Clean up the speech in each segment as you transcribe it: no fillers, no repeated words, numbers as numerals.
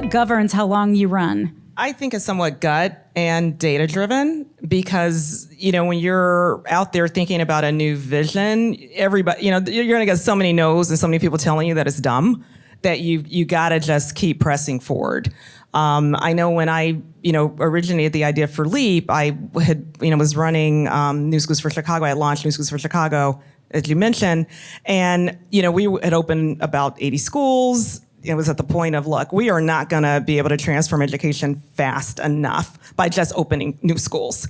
What governs how long you run? I think it's somewhat gut and data driven because, when you're out there thinking about a new vision, everybody, you're going to get so many no's and so many people telling you that it's dumb that you got to just keep pressing forward. I know when I, originated the idea for LEAP, I had, was running New Schools for Chicago. I launched New Schools for Chicago, as you mentioned. And, we had opened about 80 schools. It was at the point of, look, we are not going to be able to transform education fast enough by just opening new schools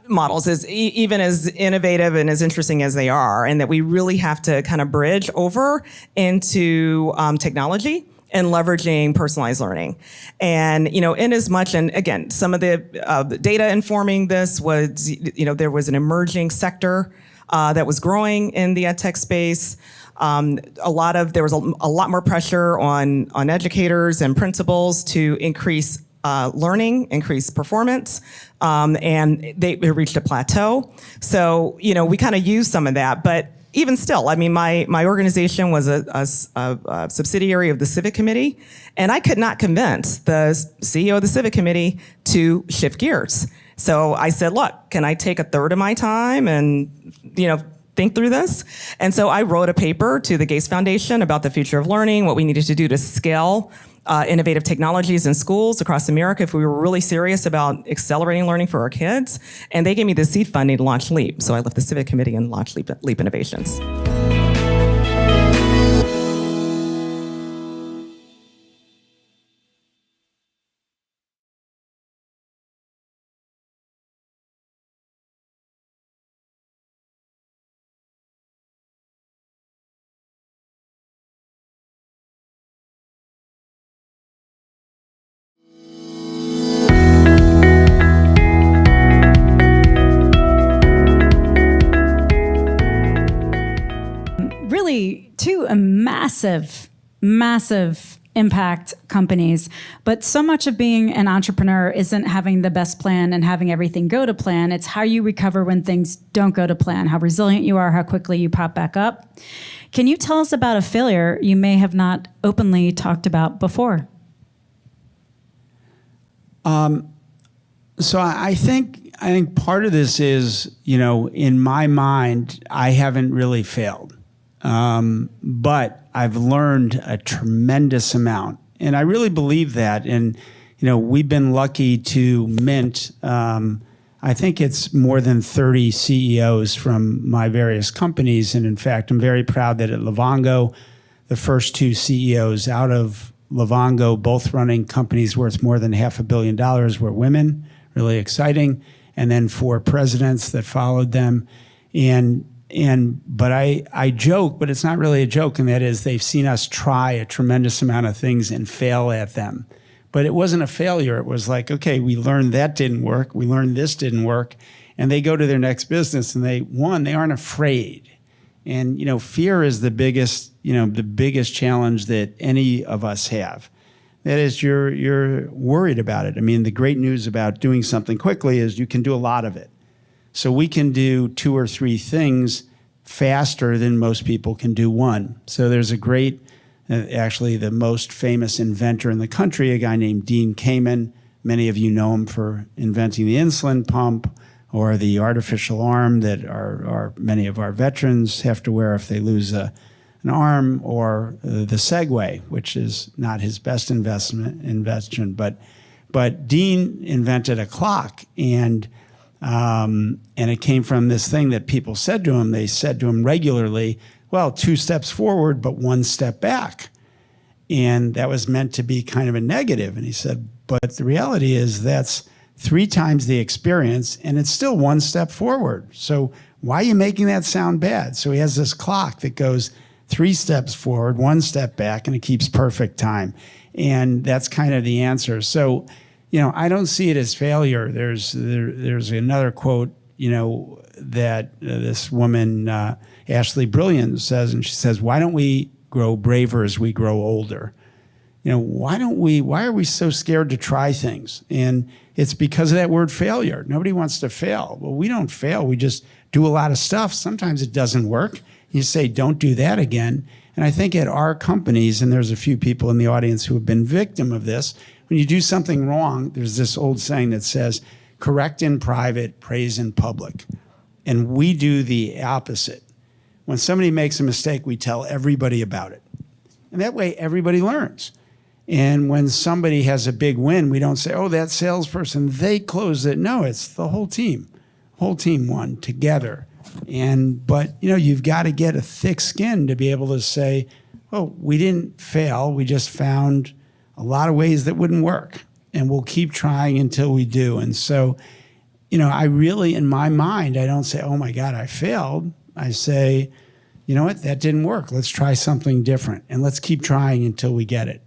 models, even as innovative and as interesting as they are, and that we really have to kind of bridge over into technology and leveraging personalized learning. And, in as much, and again, some of the data informing this was, there was an emerging sector that was growing in the ed tech space. There was a lot more pressure on educators and principals to increase learning, increase performance, and they reached a plateau. So, we kind of used some of that, but even still, I mean, my organization was a subsidiary of the Civic Committee, and I could not convince the CEO of the Civic Committee to shift gears. So I said, look, can I take a third of my time and, think through this? And so I wrote a paper to the Gates Foundation about the future of learning, what we needed to do to scale innovative technologies in schools across America if we were really serious about accelerating learning for our kids. And they gave me the seed funding to launch LEAP. So I left the Civic Committee and launched LEAP Innovations. Two massive impact companies, but so much of being an entrepreneur isn't having the best plan and having everything go to plan. It's how you recover when things don't go to plan, how resilient you are, how quickly you pop back up. Can you tell us about a failure you may have not openly talked about before? So I think part of this is, in my mind, I haven't really failed. But I've learned a tremendous amount. And I really believe that. And, we've been lucky to mint, I think it's more than 30 CEOs from my various companies. And in fact, I'm very proud that at Livongo, the first two CEOs out of Livongo, both running companies worth more than $500 million, were women, really exciting. And then 4 presidents that followed them. But I joke, but it's not really a joke, and that is they've seen us try a tremendous amount of things and fail at them. But it wasn't a failure. It was like, okay, we learned that didn't work. We learned this didn't work. And they go to their next business and they aren't afraid. And, fear is the biggest challenge that any of us have. That is, you're worried about it. I mean, the great news about doing something quickly is you can do a lot of it. So we can do 2 or 3 things faster than most people can do one. So there's a great, actually the most famous inventor in the country, a guy named Dean Kamen. Many of you know him for inventing the insulin pump or the artificial arm that many of our veterans have to wear if they lose an arm, or the Segway, which is not his best invention. But Dean invented a clock, and it came from this thing that people said to him. They said to him regularly, well, 2 steps forward, but 1 step back. And that was meant to be kind of a negative. And he said, but the reality is that's 3 times the experience, and it's still 1 step forward. So why are you making that sound bad? So he has this clock that goes 3 steps forward, 1 step back, and it keeps perfect time. And that's kind of the answer. So, I don't see it as failure. There's another quote, that this woman, Ashley Brilliant, says, and she says, why don't we grow braver as we grow older? Why are we so scared to try things? And it's because of that word failure. Nobody wants to fail. Well, we don't fail. We just do a lot of stuff. Sometimes it doesn't work. You say, don't do that again. And I think at our companies, and there's a few people in the audience who have been victim of this, when you do something wrong, there's this old saying that says, correct in private, praise in public. And we do the opposite. When somebody makes a mistake, we tell everybody about it. And that way, everybody learns. And when somebody has a big win, we don't say, oh, that salesperson, they closed it. No, it's the whole team. Whole team won together. But you've got to get a thick skin to be able to say, oh, we didn't fail. We just found a lot of ways that wouldn't work. And we'll keep trying until we do. And so, I really, in my mind, I don't say, oh my God, I failed. I say, you know what, that didn't work. Let's try something different. And let's keep trying until we get it.